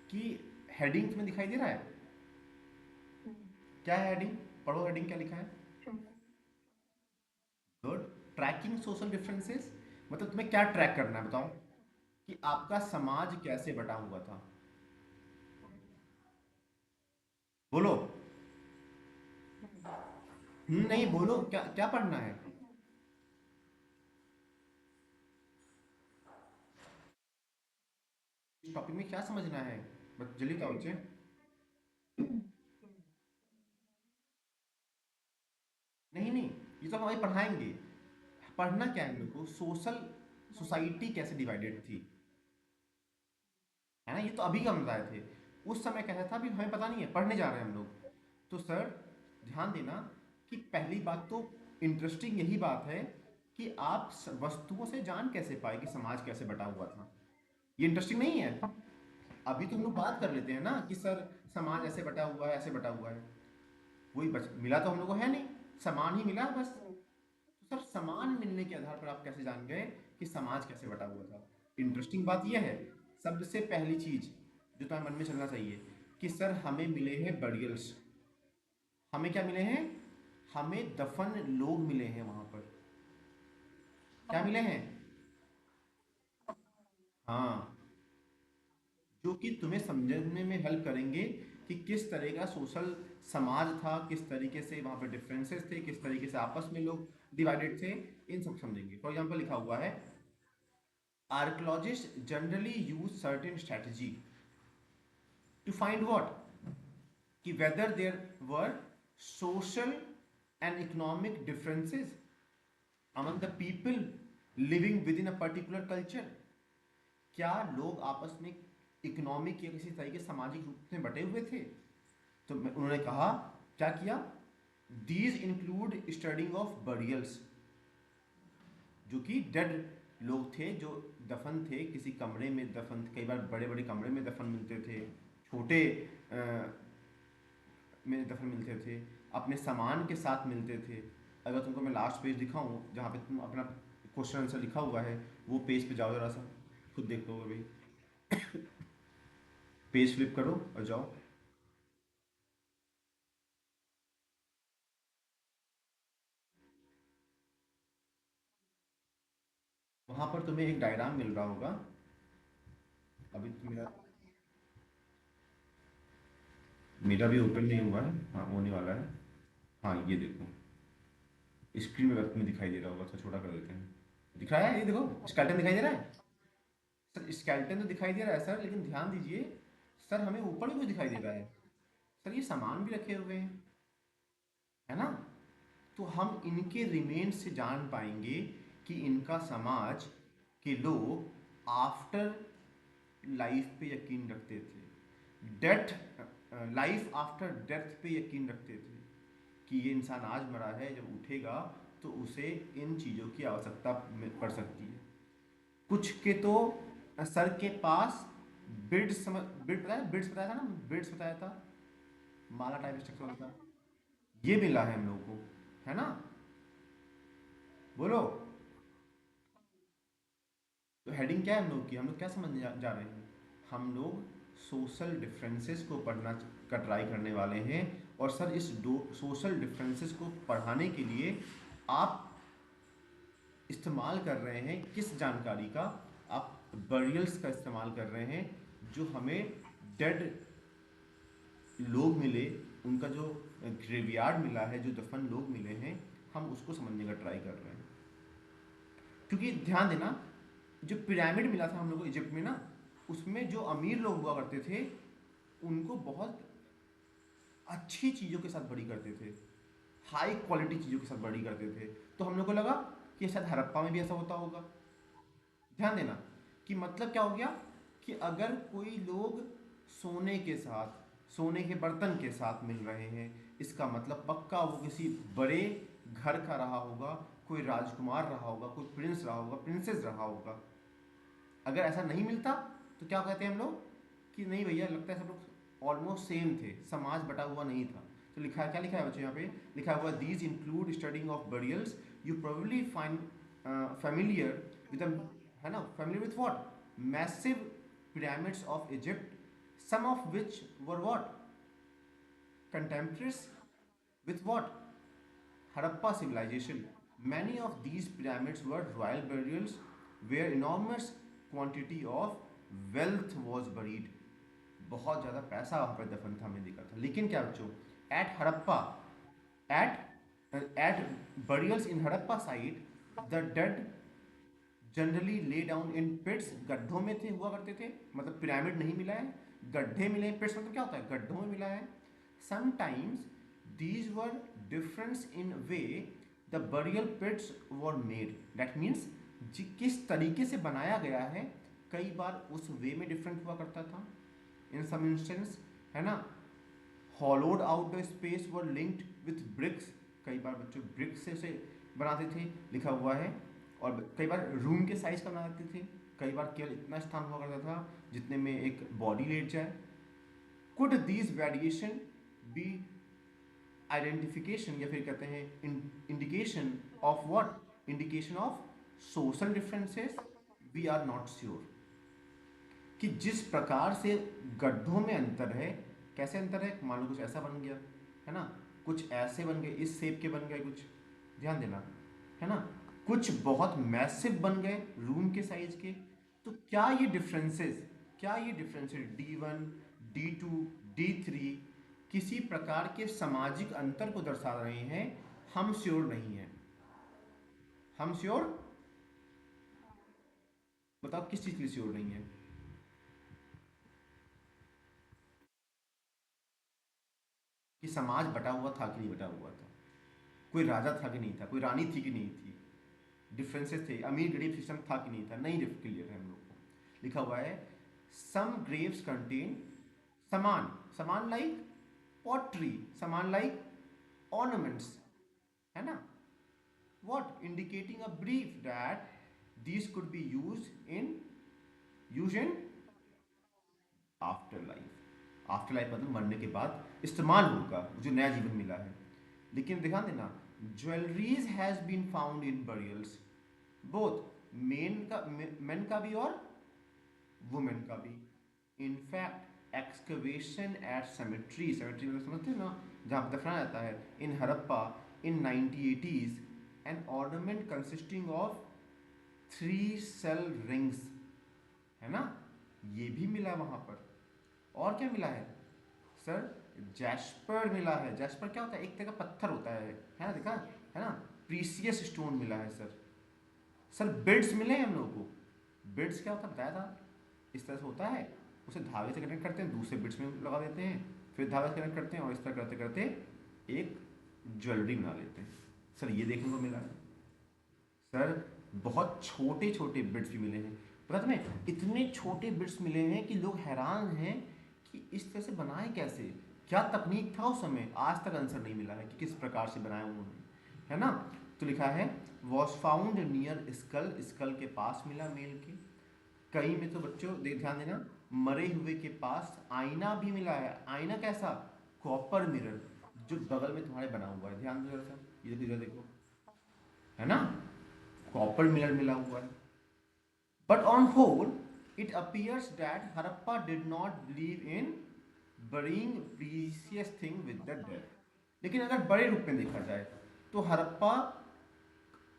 कि हेडिंग तुम्हें दिखाई दे रहा है, क्या है हेडिंग, पढ़ो हेडिंग क्या लिखा है। गुड। ट्रैकिंग सोशल डिफरेंसेस, मतलब तुम्हें क्या ट्रैक करना है बताओ, कि आपका समाज कैसे बटा हुआ था, बोलो। नहीं बोलो, क्या क्या पढ़ना है। इस टॉपिक में क्या समझना है, बस जल्दी बताओ बच्चे। नहीं नहीं, ये तो हम अभी पढ़ाएंगे। पढ़ना क्या है हम लोग को, सोशल सोसाइटी कैसे डिवाइडेड थी, है ना, ये तो अभी का हम बताए थे। उस समय कैसा था अभी हमें पता नहीं है, पढ़ने जा रहे हैं हम लोग। तो सर ध्यान देना कि पहली बात तो इंटरेस्टिंग यही बात है कि आप वस्तुओं से जान कैसे पाए कि समाज कैसे बटा हुआ था। ये इंटरेस्टिंग नहीं है? अभी तो हम लोग बात कर लेते हैं ना कि सर समाज ऐसे बटा हुआ है, ऐसे बटा हुआ है। वही बच मिला तो हम लोग को है नहीं, समान ही मिला बस। तो सर समान मिलने के आधार पर आप कैसे जान गए कि समाज कैसे बटा हुआ था? इंटरेस्टिंग बात यह है, सबसे पहली चीज जो तुम्हारे मन में चलना चाहिए कि सर हमें मिले हैं बरियल्स। हमें क्या मिले हैं? हमें दफन लोग मिले हैं वहां पर। क्या मिले हैं? हाँ, जो कि तुम्हें समझने में हेल्प करेंगे कि किस तरह का सोशल समाज था, किस तरीके से वहाँ पर डिफरेंसेस थे, किस तरीके से आपस में लोग डिवाइडेड थे, इन सब समझेंगे। फॉर एग्जाम्पल लिखा हुआ है, archaeologist generally use certain strategy to find what, कि whether there were social and economic differences among the people living within a particular culture। क्या लोग आपस में इकोनॉमिक या किसी तरीके सामाजिक रूप से बटे हुए थे? तो उन्होंने कहा, क्या किया, these include studying of burials, जो कि डेड लोग थे, जो दफन थे, किसी कमरे में दफन, कई बार बड़े बड़े कमरे में दफन मिलते थे, छोटे में दफन मिलते थे, अपने सामान के साथ मिलते थे। अगर तुमको मैं लास्ट पेज दिखाऊं जहाँ पे तुम अपना क्वेश्चन आंसर लिखा हुआ है, वो पेज पे जाओ जरा सा, खुद देख लो अभी। पेज फ्लिप करो और जाओ। वहां पर तुम्हें एक डायग्राम मिल रहा होगा। अभी तो मेरा मेरा भी ओपन नहीं हुआ है, हाँ होने वाला है। हाँ ये देखो, स्क्रीन में तुम्हें दिखाई दे रहा होगा, तो छोटा कर देते हैं। दिख रहा है, ये देखो स्केलेटन दिखाई दे रहा है। सर स्केलेटन तो दिखाई दे रहा है सर, लेकिन ध्यान दीजिए सर, हमें ऊपर भी कुछ दिखाई दे रहा है। सर ये सामान भी रखे हुए हैं, है ना। तो हम इनके रिमेन से जान पाएंगे कि इनका समाज के लोग आफ्टर लाइफ पे यकीन रखते थे, डेथ, लाइफ आफ्टर डेथ पे यकीन रखते थे, कि ये इंसान आज मरा है, जब उठेगा तो उसे इन चीज़ों की आवश्यकता पड़ सकती है। कुछ के तो सर के पास बिड्स, बिड बताया, बिड्स बताया था ना, बिड्स बताया था, माला टाइप स्ट्रक्चर होता था, ये मिला है हम लोगों को, है ना। बोलो, तो हेडिंग क्या है हम लोग की, हम लोग क्या समझने जा रहे हैं? हम लोग सोशल डिफरेंसेस को पढ़ना का ट्राई करने वाले हैं। और सर इस दो सोशल डिफरेंसेस को पढ़ाने के लिए आप इस्तेमाल कर रहे हैं किस जानकारी का? आप बरियल्स का इस्तेमाल कर रहे हैं, जो हमें डेड लोग मिले, उनका जो ग्रेवयार्ड मिला है, जो दफन लोग मिले हैं, हम उसको समझने का ट्राई कर रहे हैं। क्योंकि ध्यान देना, जो पिरामिड मिला था हम लोग को इजिप्ट में ना, उसमें जो अमीर लोग हुआ करते थे, उनको बहुत अच्छी चीज़ों के साथ बड़ी करते थे, हाई क्वालिटी चीज़ों के साथ बड़ी करते थे। तो हम लोग को लगा कि शायद हड़प्पा में भी ऐसा होता होगा। ध्यान देना कि मतलब क्या हो गया, कि अगर कोई लोग सोने के साथ, सोने के बर्तन के साथ मिल रहे हैं, इसका मतलब पक्का वो किसी बड़े घर का रहा होगा, कोई राजकुमार रहा होगा, कोई प्रिंस रहा होगा, प्रिंसेस रहा होगा। अगर ऐसा नहीं मिलता तो क्या कहते हैं हम लोग, कि नहीं भैया लगता है सब लोग ऑलमोस्ट सेम थे, समाज बटा हुआ नहीं था। तो लिखा है, क्या लिखा है बच्चों यहाँ पे, लिखा हुआ these include studying of burials, you probably find familiar with, है ना, familiar with what, massive pyramids of Egypt, some of which were what, contemporaries with what, Harappa civilization. Many of these pyramids were royal burials where enormous quantity of wealth was buried। बहुत ज़्यादा पैसा वहाँ पर दफन था, हमने देखा था। लेकिन क्या बच्चों, at Harappa, at at burials in Harappa site, the dead generally lay down in pits, गड्ढों में थे, हुआ करते थे, मतलब पिरामिड नहीं मिला है, गड्ढे मिले। पिट्स मतलब क्या होता है, गड्ढों में मिला है। Sometimes these were difference in way the burial pits were made, that means किस तरीके से बनाया गया है, कई बार उस वे में डिफरेंट हुआ करता था। इन सम इंस्टेंस, है ना, hollowed out the space were linked with bricks, कई बार बच्चों ब्रिक्स से उसे बनाते थे, लिखा हुआ है। और कई बार रूम के साइज का बनाते थे, कई बार केवल इतना स्थान हुआ करता था जितने में एक बॉडी लेट जाए। Could these variation be identification, या फिर कहते हैं indication of what, indication of social differences, we are not sure. कि जिस प्रकार से गड्ढों में अंतर है, कैसे अंतर है, मान लो कुछ ऐसा बन गया है ना, कुछ ऐसे बन गए, इस शेप के बन गए कुछ, ध्यान देना, है ना, कुछ बहुत मैसिव बन गए रूम के साइज के। तो क्या ये डिफरेंसेस, D1 D2 D3 किसी प्रकार के सामाजिक अंतर को दर्शा रहे हैं, हम श्योर नहीं है। हम श्योर, बताओ किस चीज के लिए श्योर नहीं है। कि समाज बटा हुआ था कि नहीं बटा हुआ था, कोई राजा था कि नहीं था, कोई रानी थी कि नहीं थी, डिफरेंसेस थे, अमीर गरीब सिस्टम था कि नहीं था, नहीं क्लियर है हम लोग को। लिखा हुआ है सम ग्रेव्स कंटेन समान, समान लाइक पॉटरी, समान लाइक ऑर्नामेंट्स, है ना, what indicating a belief that these could be used in after life. After life मतलब मरने के बाद इस्तेमाल होगा, जो नया जीवन मिला है। लेकिन ध्यान देना, jewelleries has been found in burials, both men का भी और वुमेन का भी। In fact excavation at cemetery, cemetery मतलब समझते हैं ना, जहाँ पर दफनाया जाता है, in Harappa in 1980s an ornament consisting of 3 shell rings, है ना, ये भी मिला वहाँ पर। और क्या मिला है सर, जैस्पर मिला है। जैस्पर क्या होता है, एक तरह का पत्थर होता है ना, देखा है ना, प्रीसियस स्टोन मिला है सर। सर बिड्स मिले हैं हम लोगों को। बिड्स क्या होता है बताया था, इस तरह से होता है, उसे धागे से कनेक्ट करते हैं, दूसरे बिड्स में लगा देते हैं, फिर धागे से कनेक्ट करते हैं, और इस तरह करते करते एक ज्वेलरी बना लेते हैं। सर ये देखने को मिला है सर। बहुत छोटे छोटे बिट्स भी मिले हैं, पता तुम्हें, इतने छोटे बिट्स मिले हैं कि लोग हैरान हैं कि इस तरह से बनाए कैसे, क्या तकनीक था उस समय, आज तक आंसर नहीं मिला है कि किस प्रकार से बनाया उन्होंने, है ना। तो लिखा है was found near skull, skull के पास मिला मेल के। कई में तो बच्चों ध्यान देना, मरे हुए के पास आईना भी मिला है। आईना कैसा, कॉपर मिरर, जो बगल में तुम्हारे बना हुआ है, ध्यान दो जरा सा, ये देखो देखो, है ना, कॉपर मिरर मिला हुआ है। But on whole, it appears that Harappa did not believe in burying precious thing with the dead. लेकिन अगर बड़े रूप में देखा जाए तो हड़प्पा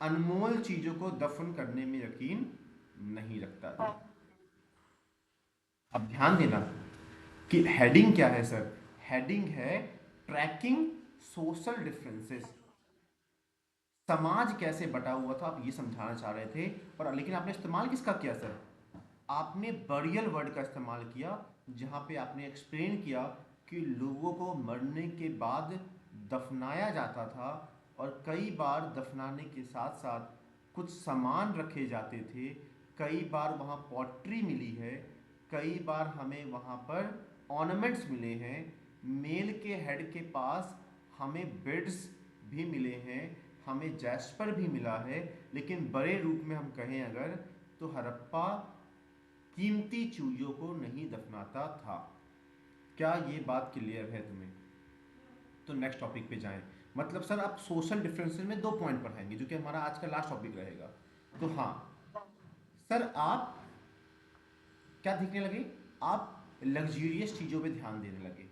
अनमोल चीजों को दफन करने में यकीन नहीं रखता था। अब ध्यान देना कि हेडिंग क्या है सर, हेडिंग है ट्रैकिंग सोशल डिफरेंसेस। समाज कैसे बटा हुआ था, आप ये समझाना चाह रहे थे, और लेकिन आपने इस्तेमाल किसका किया सर, आपने बरियल वर्ड का इस्तेमाल किया, जहाँ पे आपने एक्सप्लेन किया कि लोगों को मरने के बाद दफनाया जाता था, और कई बार दफनाने के साथ साथ कुछ सामान रखे जाते थे। कई बार वहाँ पॉटरी मिली है, कई बार हमें वहाँ पर ऑर्नामेंट्स मिले हैं, मेल के हेड के पास हमें बेड्स भी मिले हैं, हमें जैस्पर भी मिला है। लेकिन बड़े रूप में हम कहें अगर, तो हड़प्पा कीमती चीजों को नहीं दफनाता था। क्या ये बात क्लियर है तुम्हें? तो नेक्स्ट टॉपिक पे जाएं। मतलब सर आप सोशल डिफरेंसेस में 2 पॉइंट पढ़ाएंगे, जो कि हमारा आज का लास्ट टॉपिक रहेगा। तो हाँ सर, आप क्या देखने लगे, आप लग्जीरियस चीज़ों पे ध्यान देने लगे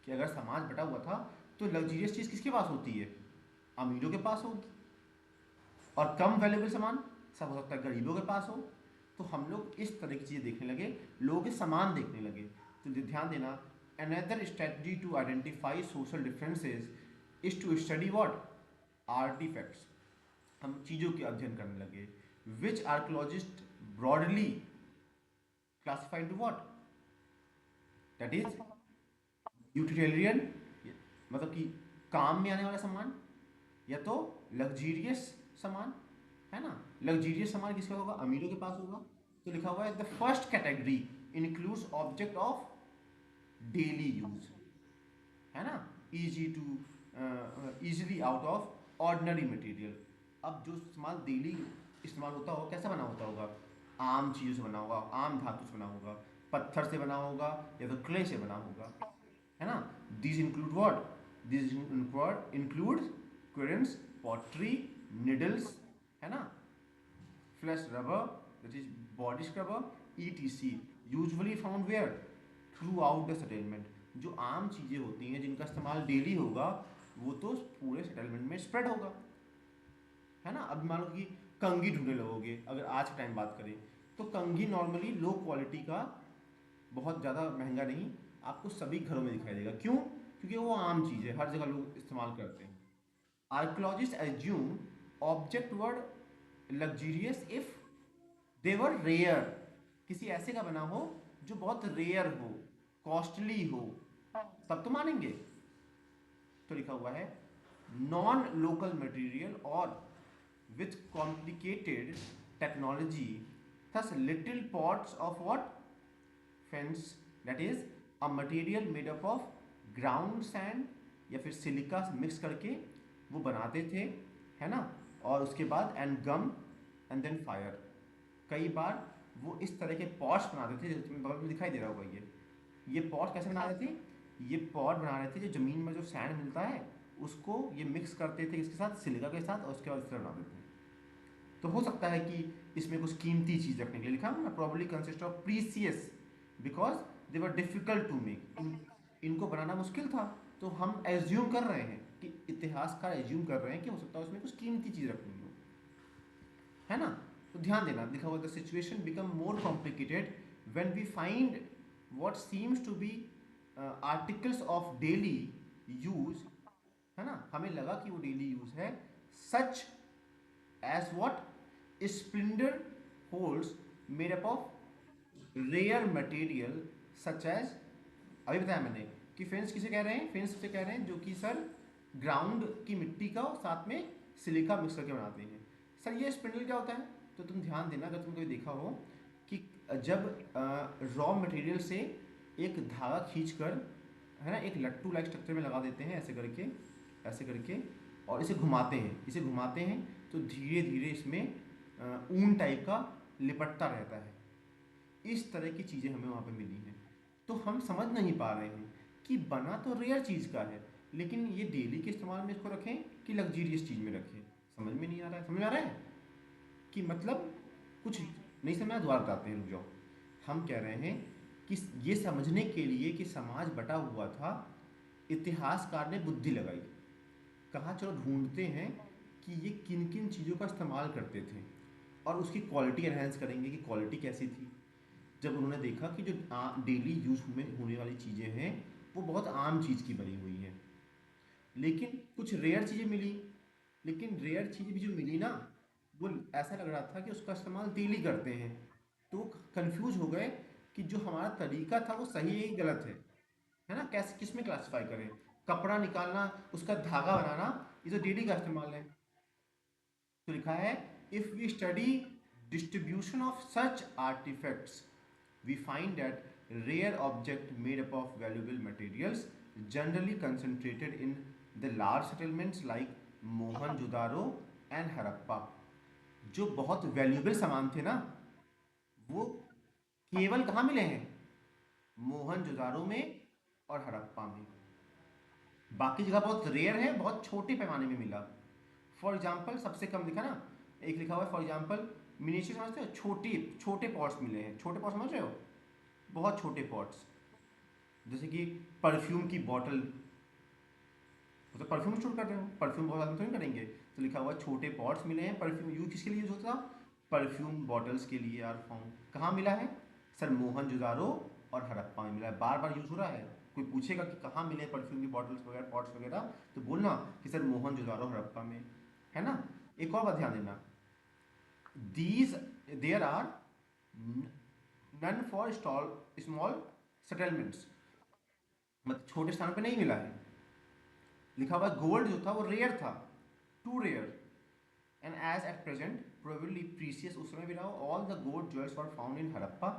कि अगर समाज बटा हुआ था तो लग्जीरियस चीज़ किसके पास होती है, अमीरों के पास होगी, और कम वैल्यूबल सामान सब हो सकता है गरीबों के पास हो। तो हम लोग इस तरह की चीज़ें देखने लगे, लोगों के समान देखने लगे। तो ध्यान देना, another strategy to identify social differences is to study what, artefacts. हम चीज़ों के अध्ययन करने लगे, which archaeologists broadly classify into what? That is utilitarian, मतलब कि काम में आने वाला सामान, या तो लग्जीरियस सामान, है ना। लग्जीरियस सामान किसका होगा? अमीरों के पास होगा। तो लिखा हुआ है the first category includes object of daily use, है ना, easy to easily out of ordinary material. अब जो सामान डेली इस्तेमाल होता होगा कैसा बना होता होगा? आम चीज़ों से बना होगा, आम धातु से बना होगा, पत्थर से बना होगा, या तो क्ले से बना होगा, है ना। These include what? These include querns, pottery, needles, है ना, flesh rubber, that is body scrubber, ETC, usually found where? Throughout the settlement. जो आम चीज़ें होती हैं जिनका इस्तेमाल डेली होगा वो तो पूरे सेटलमेंट में स्प्रेड होगा, है ना। अब मान लो कि कंघी ढूंढने लगोगे, अगर आज के टाइम बात करें तो कंघी नॉर्मली लो क्वालिटी का, बहुत ज़्यादा महंगा नहीं, आपको सभी घरों में दिखाई देगा। क्यों? क्योंकि वो आम चीज़ है, हर जगह लोग इस्तेमाल करते हैं। Archaeologist assume object were luxurious if they were rare. किसी ऐसे का बना हो जो बहुत रेयर हो, कॉस्टली हो, तब तो मानेंगे। तो लिखा हुआ है नॉन लोकल मटेरियल और with complicated technology, thus little pots of what? Fence, that is a material made up of ground sand या फिर सिलिका मिक्स करके वो बनाते थे, है ना। और उसके बाद and gum and then fire. कई बार वो इस तरह के पॉट्स बनाते थे, जो तुम्हें बगल में दिखाई दे रहा होगा। ये पॉट कैसे बना रहे थे? ये पॉट बना रहे थे जो ज़मीन में जो सैंड मिलता है उसको ये मिक्स करते थे इसके साथ, सिलिका के साथ, और उसके बाद इस तरह बनाते थे। तो हो सकता है कि इसमें कुछ कीमती चीज़ रखने के लिए लिखा है ना, probably consist of precious because they were difficult to make. इनको बनाना मुश्किल था, तो हम एज्यूम कर रहे हैं कि इतिहासकार एज्यूम कर रहे हैं कि हो सकता है उसमें कुछ कीमती चीज़ रखनी हो, है ना। तो ध्यान देना, लिखा हुआ the situation become more complicated when we find what seems to be articles of daily use, है ना। हमें लगा कि वो डेली यूज है, such as what? Spindle whorls made up of rare material such as, अभी बताया मैंने कि फेंस किसे कह रहे हैं? फेंस से कह रहे हैं जो कि सर ग्राउंड की मिट्टी का साथ में सिलिका मिक्स करके बनाते हैं। सर ये स्पिंडल क्या होता है? तो तुम ध्यान देना, अगर तुम कभी देखा हो कि जब रॉ मटेरियल से एक धागा खींच कर, है ना, एक लट्टू लाइक स्ट्रक्चर में लगा देते हैं, ऐसे करके, ऐसे करके, और इसे घुमाते हैं, इसे घुमाते हैं, तो धीरे धीरे इसमें ऊन टाइप का लिपटता रहता है। इस तरह की चीज़ें हमें वहाँ पे मिली हैं। तो हम समझ नहीं पा रहे हैं कि बना तो रेयर चीज़ का है, लेकिन ये डेली के इस्तेमाल में इसको रखें कि लग्जीरियस चीज़ में रखें, समझ में नहीं आ रहा है। समझ में आ रहा है कि मतलब कुछ नहीं समझ, दोबारा बताते हैं, रुक जाओ। हम कह रहे हैं कि ये समझने के लिए कि समाज बटा हुआ था, इतिहासकार ने बुद्धि लगाई, कहा चलो ढूंढते हैं कि ये किन किन चीज़ों का इस्तेमाल करते थे और उसकी क्वालिटी एनहेंस करेंगे कि क्वालिटी कैसी थी। जब उन्होंने देखा कि जो डेली यूज में होने वाली चीज़ें हैं वो बहुत आम चीज़ की बनी हुई हैं, लेकिन कुछ रेयर चीज़ें मिली, लेकिन रेयर चीज़ भी जो मिली ना, वो ऐसा लग रहा था कि उसका इस्तेमाल डेली करते हैं। तो कंफ्यूज हो गए कि जो हमारा तरीका था वो सही है कि गलत है ना। कैसे, किस में क्लासिफाई करें? कपड़ा निकालना, उसका धागा बनाना, ये तो डेली का इस्तेमाल है। तो लिखा है if we study distribution of such artefacts we find that rare object made up of valuable materials generally concentrated in the large settlements like Mohenjodaro and Harappa. जो बहुत वैल्यूएबल सामान थे ना, वो केवल कहाँ मिले हैं? मोहनजोदारो में और हड़प्पा में। बाकी जगह बहुत रेयर है, बहुत छोटे पैमाने में मिला। फॉर एग्जाम्पल सबसे कम लिखा ना, एक लिखा हुआ है फॉर एग्जाम्पल मिनिएचर, समझते हो? छोटे छोटे पॉट्स मिले हैं, छोटे पॉट्स समझ रहे हो? बहुत छोटे पॉट्स, जैसे कि परफ्यूम की बॉटल, तो परफ्यूम स्टोर कर रहे हो, परफ्यूम बहुत आदमी तो नहीं करेंगे। तो लिखा हुआ छोटे पॉट्स मिले हैं। परफ्यूम यूज किसके लिए यूज होता? परफ्यूम बॉटल्स के लिए यार फॉर्म। कहाँ मिला है? सर मोहनजोदारो और हड़प्पा में मिला है। बार बार यूज हो रहा है। कोई पूछेगा कि कहाँ मिले परफ्यूम की बॉटल्स वगैरह, पॉट्स वगैरह, तो बोलना कि सर मोहनजोदारो हड़प्पा में, है ना। एक और बात ध्यान देना, these there are none for small settlements, मतलब छोटे स्थानों पे नहीं मिला है। लिखा हुआ गोल्ड जो था वो रेयर था, too rare, and as at present probably precious, उस समय मिला हो। All the gold jewels were found in Harappa,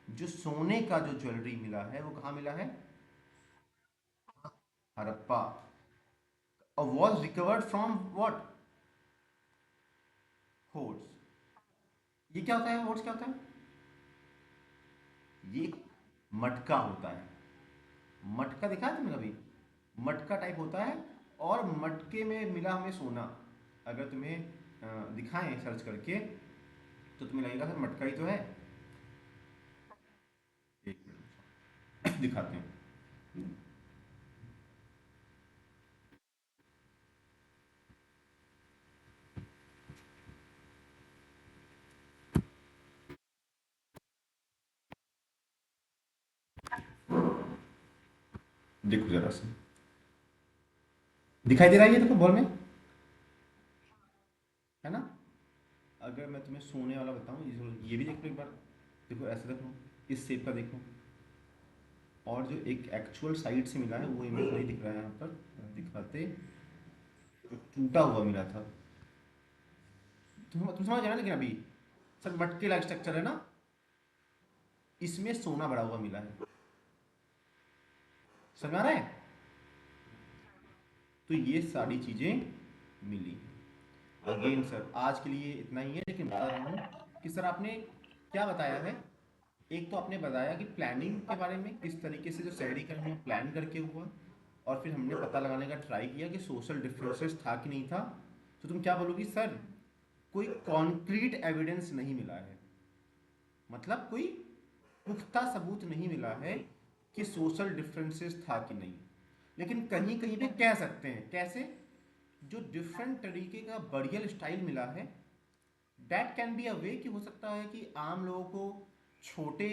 जो सोने का जो ज्वेलरी मिला है वो कहाँ मिला है? हड़प्पा। और was recovered from what? Hoards. ये क्या होता है? होर्ड्स क्या होता है? ये मटका होता है। मटका देखा है तुमने कभी? मटका टाइप होता है, और मटके में मिला हमें सोना। अगर तुम्हें दिखाएं सर्च करके तो तुम्हें लगेगा सर मटका ही तो है। एक मिनट दिखाते हैं। देखो जरा से, दिखाई दे रहा है ये? देखो बॉल में, है ना? अगर मैं तुम्हें सोने वाला बताऊं, ये भी देखो एक बार। देखो ऐसे देखो, इस शेप का देखो, और जो एक एक्चुअल साइड से मिला है वो इमेज नहीं दिख रहा है यहाँ पर, दिखाते। जो टूटा हुआ मिला था, तुम समझ रहे हो? लेकिन अभी सर मटके लाइक स्ट्रक्चर है ना, इसमें सोना भरा हुआ मिला है। समझ आ रहा है? तो ये सारी चीजें मिली। अगेन सर आज के लिए इतना ही है, लेकिन बता रहा हूँ कि सर आपने क्या बताया है। एक तो आपने बताया कि प्लानिंग के बारे में, किस तरीके से जो शहरीकरण हुआ प्लान करके हुआ, और फिर हमने पता लगाने का ट्राई किया कि सोशल डिफरेंसेस था कि नहीं था। तो तुम क्या बोलोगी सर? कोई कॉन्क्रीट एविडेंस नहीं मिला है, मतलब कोई पुख्ता सबूत नहीं मिला है कि सोशल डिफरेंसेस था कि नहीं, लेकिन कहीं कहीं पे कह सकते हैं। कैसे? जो डिफरेंट तरीके का बरियल स्टाइल मिला है, दैट कैन बी अ वे, कि हो सकता है कि आम लोगों को छोटे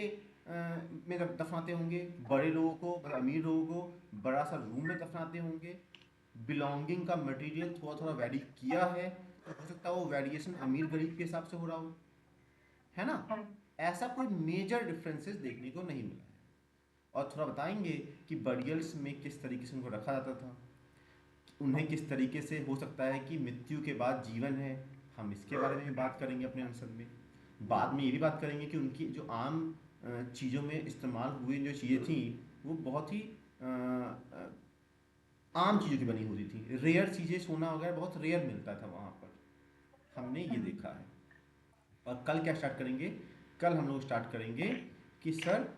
में दफनाते होंगे, बड़े लोगों को मतलब अमीर लोगों को बड़ा सा रूम में दफनाते होंगे। बिलोंगिंग का मटेरियल थोड़ा थोड़ा वेरी किया है, तो हो सकता है वो वेरिएशन अमीर गरीब के हिसाब से हो रहा हो, है ना? ऐसा कोई मेजर डिफरेंसेस देखने को नहीं मिला है। और थोड़ा बताएंगे कि बरियल्स में किस तरीके से उनको रखा जाता था, उन्हें किस तरीके से हो सकता है कि मृत्यु के बाद जीवन है, हम इसके बारे में भी बात करेंगे अपने आंसर में। बाद में ये भी बात करेंगे कि उनकी जो आम चीज़ों में इस्तेमाल हुई जो चीज़ें थी, वो बहुत ही आम चीज़ों की बनी होती थी। रेयर चीज़ें, सोना वगैरह बहुत रेयर मिलता था वहाँ पर, हमने ये देखा है। और कल क्या स्टार्ट करेंगे? कल हम लोग स्टार्ट करेंगे कि sir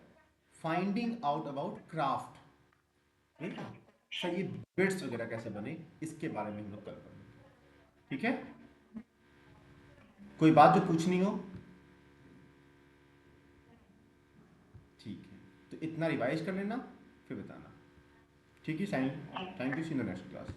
finding out about craft, ठीक है सर, ये बिट्स वगैरह कैसे बने, इसके बारे में हम लोग कल पढ़ेंगे। ठीक है? कोई बात जो पूछनी हो? ठीक है, तो इतना रिवाइज कर लेना, फिर बताना। ठीक है sign, thank you, see in the next class.